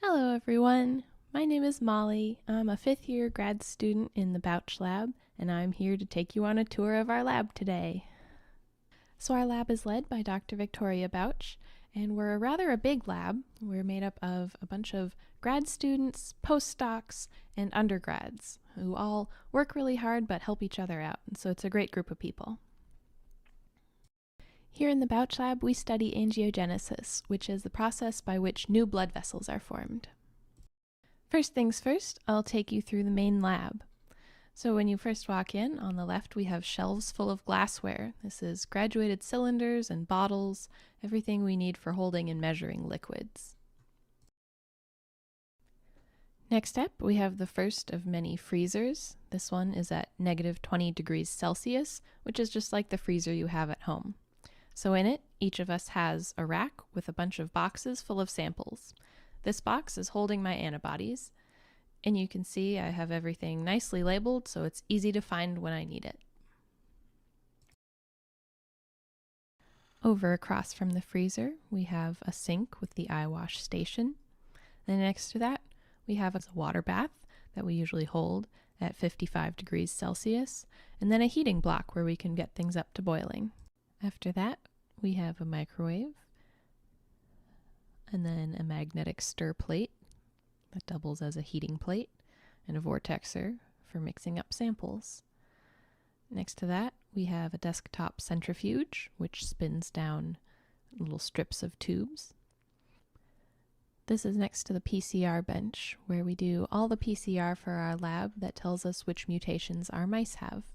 Hello everyone, my name is Molly. I'm a 5th year grad student in the Bautch Lab, and I'm here to take you on a tour of our lab today. So our lab is led by Dr. Victoria Bautch, and we're a big lab. We're made up of a bunch of grad students, postdocs, and undergrads who all work really hard but help each other out, and so it's a great group of people. Here in the Bautch Lab, we study angiogenesis, which is the process by which new blood vessels are formed. First things first, I'll take you through the main lab. So when you first walk in, on the left we have shelves full of glassware. This is graduated cylinders and bottles, everything we need for holding and measuring liquids. Next up, we have the first of many freezers. This one is at -20 degrees Celsius, which is just like the freezer you have at home. So in it, each of us has a rack with a bunch of boxes full of samples. This box is holding my antibodies, and you can see I have everything nicely labeled so it's easy to find when I need it. Over across from the freezer, we have a sink with the eye wash station. Then next to that, we have a water bath that we usually hold at 55 degrees Celsius, and then a heating block where we can get things up to boiling. After that, we have a microwave, and then a magnetic stir plate that doubles as a heating plate, and a vortexer for mixing up samples. Next to that, we have a desktop centrifuge, which spins down little strips of tubes. This is next to the PCR bench, where we do all the PCR for our lab that tells us which mutations our mice have.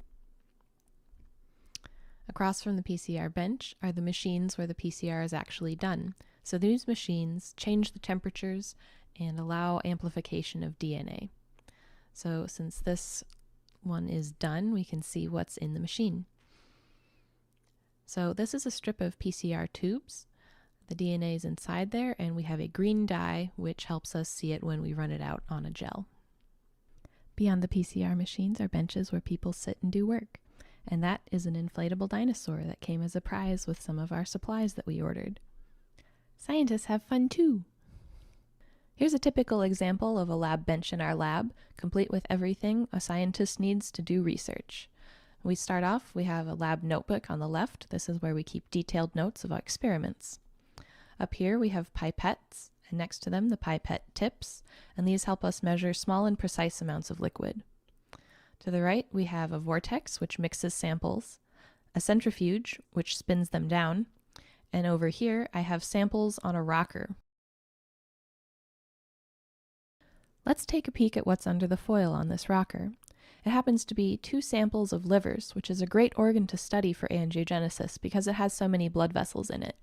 Across from the PCR bench are the machines where the PCR is actually done. So these machines change the temperatures and allow amplification of DNA. So since this one is done, we can see what's in the machine. So this is a strip of PCR tubes. The DNA is inside there, and we have a green dye which helps us see it when we run it out on a gel. Beyond the PCR machines are benches where people sit and do work. And that is an inflatable dinosaur that came as a prize with some of our supplies that we ordered. Scientists have fun too! Here's a typical example of a lab bench in our lab, complete with everything a scientist needs to do research. We start off, we have a lab notebook on the left. This is where we keep detailed notes of our experiments. Up here we have pipettes, and next to them the pipette tips, and these help us measure small and precise amounts of liquid. To the right, we have a vortex, which mixes samples, a centrifuge, which spins them down, and over here, I have samples on a rocker. Let's take a peek at what's under the foil on this rocker. It happens to be 2 samples of livers, which is a great organ to study for angiogenesis because it has so many blood vessels in it.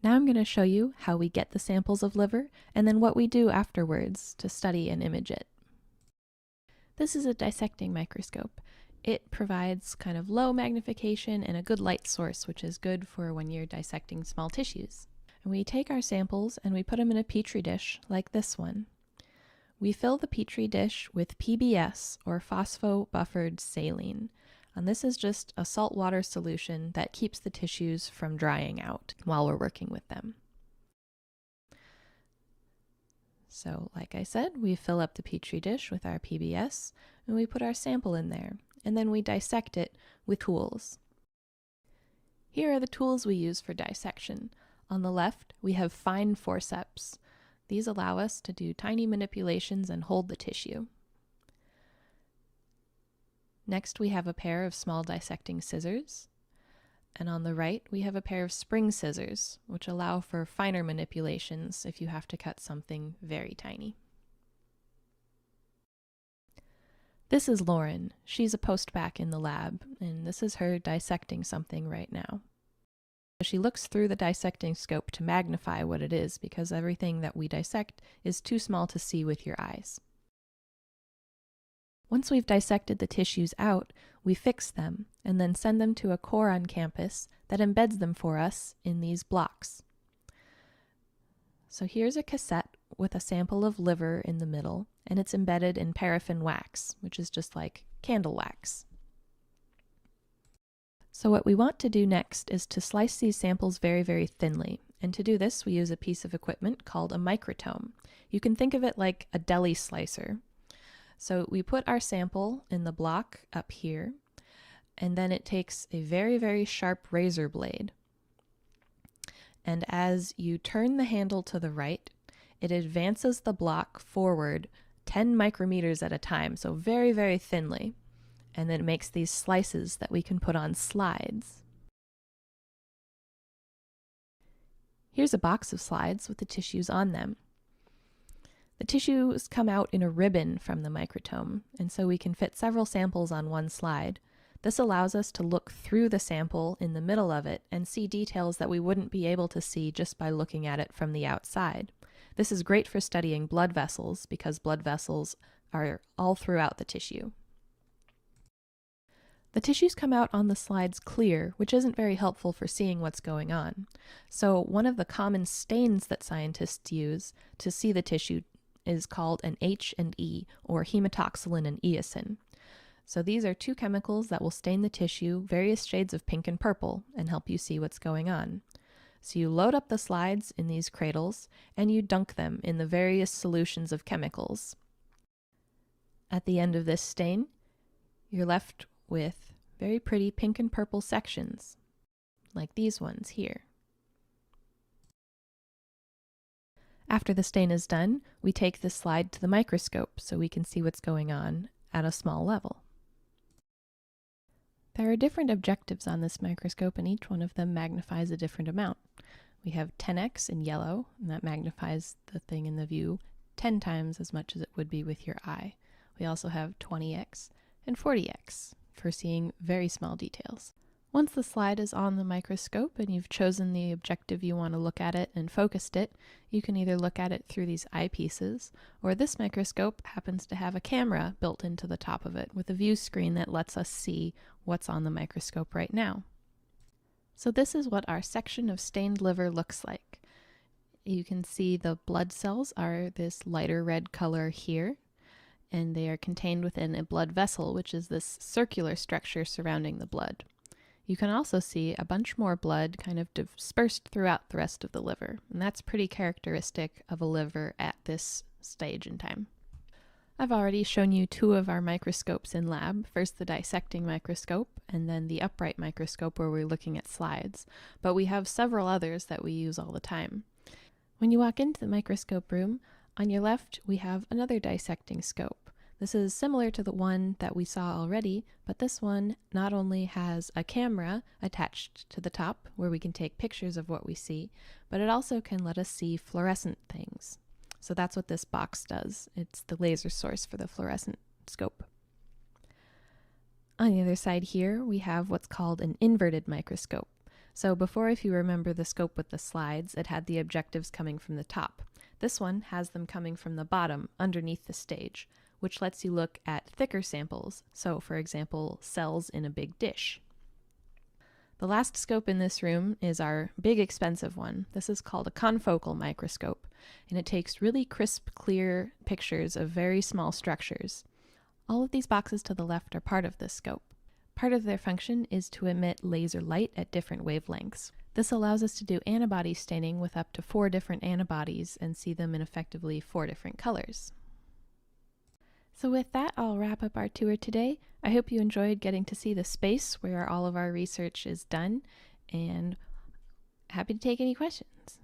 Now I'm going to show you how we get the samples of liver, and then what we do afterwards to study and image it. This is a dissecting microscope. It provides kind of low magnification and a good light source, which is good for when you're dissecting small tissues. And we take our samples and we put them in a petri dish like this one. We fill the petri dish with PBS, or phosphobuffered saline. And this is just a saltwater solution that keeps the tissues from drying out while we're working with them. So, like I said, we fill up the petri dish with our PBS, and we put our sample in there, and then we dissect it with tools. Here are the tools we use for dissection. On the left, we have fine forceps. These allow us to do tiny manipulations and hold the tissue. Next, we have a pair of small dissecting scissors. And on the right, we have a pair of spring scissors, which allow for finer manipulations if you have to cut something very tiny. This is Lauren. She's a postbac in the lab, and this is her dissecting something right now. She looks through the dissecting scope to magnify what it is, because everything that we dissect is too small to see with your eyes. Once we've dissected the tissues out, we fix them and then send them to a core on campus that embeds them for us in these blocks. So here's a cassette with a sample of liver in the middle, and it's embedded in paraffin wax, which is just like candle wax. So what we want to do next is to slice these samples very, very thinly, And to do this, we use a piece of equipment called a microtome. You can think of it like a deli slicer. So we put our sample in the block up here, and then it takes a very, very sharp razor blade. And as you turn the handle to the right, it advances the block forward 10 micrometers at a time, so very, very thinly. And then it makes these slices that we can put on slides. Here's a box of slides with the tissues on them. The tissues come out in a ribbon from the microtome, and so we can fit several samples on one slide. This allows us to look through the sample in the middle of it and see details that we wouldn't be able to see just by looking at it from the outside. This is great for studying blood vessels because blood vessels are all throughout the tissue. The tissues come out on the slides clear, which isn't very helpful for seeing what's going on. So one of the common stains that scientists use to see the tissue is called an H&E, or hematoxylin and eosin. So these are two chemicals that will stain the tissue various shades of pink and purple and help you see what's going on. So you load up the slides in these cradles and you dunk them in the various solutions of chemicals. At the end of this stain, you're left with very pretty pink and purple sections, like these ones here. After the stain is done, we take the slide to the microscope so we can see what's going on at a small level. There are different objectives on this microscope, and each one of them magnifies a different amount. We have 10x in yellow, and that magnifies the thing in the view 10 times as much as it would be with your eye. We also have 20x and 40x for seeing very small details. Once the slide is on the microscope and you've chosen the objective you want to look at it and focused it, you can either look at it through these eyepieces, or this microscope happens to have a camera built into the top of it with a view screen that lets us see what's on the microscope right now. So this is what our section of stained liver looks like. You can see the blood cells are this lighter red color here, and they are contained within a blood vessel, which is this circular structure surrounding the blood. You can also see a bunch more blood kind of dispersed throughout the rest of the liver, and that's pretty characteristic of a liver at this stage in time. I've already shown you two of our microscopes in lab, first the dissecting microscope and then the upright microscope where we're looking at slides, but we have several others that we use all the time. When you walk into the microscope room, on your left we have another dissecting scope. This is similar to the one that we saw already, but this one not only has a camera attached to the top where we can take pictures of what we see, but it also can let us see fluorescent things. So that's what this box does. It's the laser source for the fluorescent scope. On the other side here, we have what's called an inverted microscope. So before, if you remember the scope with the slides, it had the objectives coming from the top. This one has them coming from the bottom, underneath the stage, which lets you look at thicker samples, so for example, cells in a big dish. The last scope in this room is our big expensive one. This is called a confocal microscope, and it takes really crisp, clear pictures of very small structures. All of these boxes to the left are part of this scope. Part of their function is to emit laser light at different wavelengths. This allows us to do antibody staining with up to 4 different antibodies and see them in effectively 4 different colors. So with that, I'll wrap up our tour today. I hope you enjoyed getting to see the space where all of our research is done, and happy to take any questions.